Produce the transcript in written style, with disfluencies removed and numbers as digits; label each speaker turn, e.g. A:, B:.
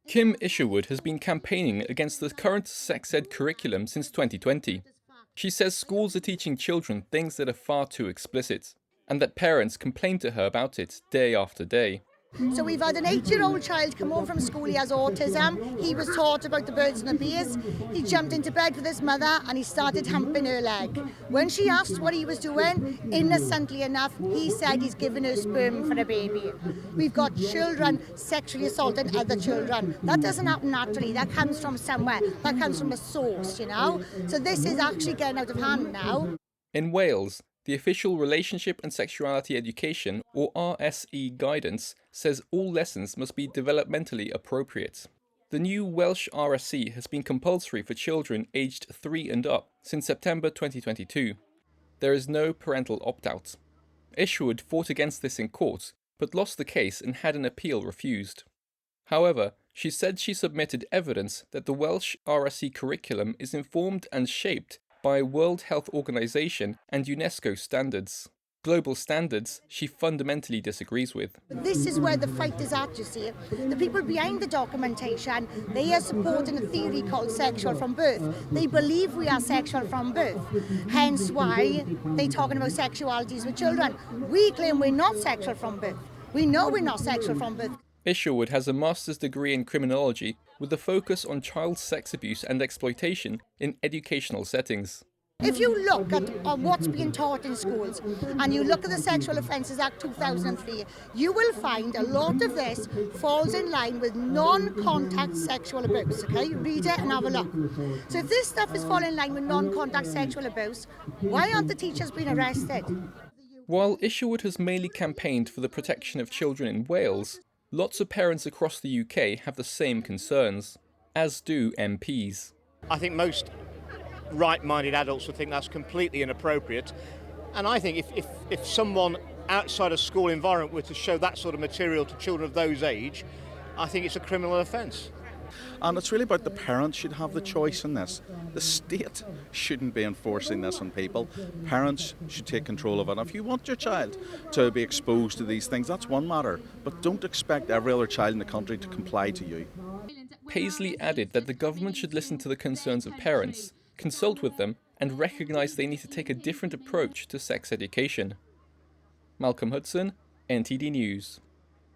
A: Kim Isherwood has been campaigning against the current sex ed curriculum since 2020. She says schools are teaching children things that are far too explicit, and that parents complain to her about it day after day.
B: So we've had an 8-year-old child come home from school, he has autism, he was taught about the birds and the bees, he jumped into bed with his mother and he started humping her leg. When she asked what he was doing, innocently enough, he said he's giving her sperm for a baby. We've got children sexually assaulting other children. That doesn't happen naturally, that comes from somewhere, that comes from a source, you know. So this is actually getting out of hand now.
A: In Wales, the official Relationship and Sexuality Education, or RSE guidance, says all lessons must be developmentally appropriate. The new Welsh RSE has been compulsory for children aged 3 and up since September 2022. There is no parental opt-out. Isherwood fought against this in court, but lost the case and had an appeal refused. However, she said she submitted evidence that the Welsh RSE curriculum is informed and shaped by World Health Organization and UNESCO standards. Global standards she fundamentally disagrees with.
B: This is where the fight is at, you see. The people behind the documentation, they are supporting a theory called sexual from birth. They believe we are sexual from birth. Hence why they're talking about sexualities with children. We claim we're not sexual from birth. We know we're not sexual from birth.
A: Isherwood has a master's degree in criminology with a focus on child sex abuse and exploitation in educational settings.
B: If you look at what's being taught in schools and you look at the Sexual Offences Act 2003, you will find a lot of this falls in line with non-contact sexual abuse. Okay, read it and have a look. So if this stuff is falling in line with non-contact sexual abuse, why aren't the teachers being arrested?
A: While Isherwood has mainly campaigned for the protection of children in Wales, lots of parents across the UK have the same concerns, as do MPs.
C: I think most right-minded adults would think that's completely inappropriate. And I think if someone outside a school environment were to show that sort of material to children of those age, I think it's a criminal offence.
D: And it's really about the parents should have the choice in this. The state shouldn't be enforcing this on people. Parents should take control of it. And if you want your child to be exposed to these things, that's one matter. But don't expect every other child in the country to comply to you.
A: Paisley added that the government should listen to the concerns of parents, consult with them, and recognise they need to take a different approach to sex education. Malcolm Hudson, NTD News.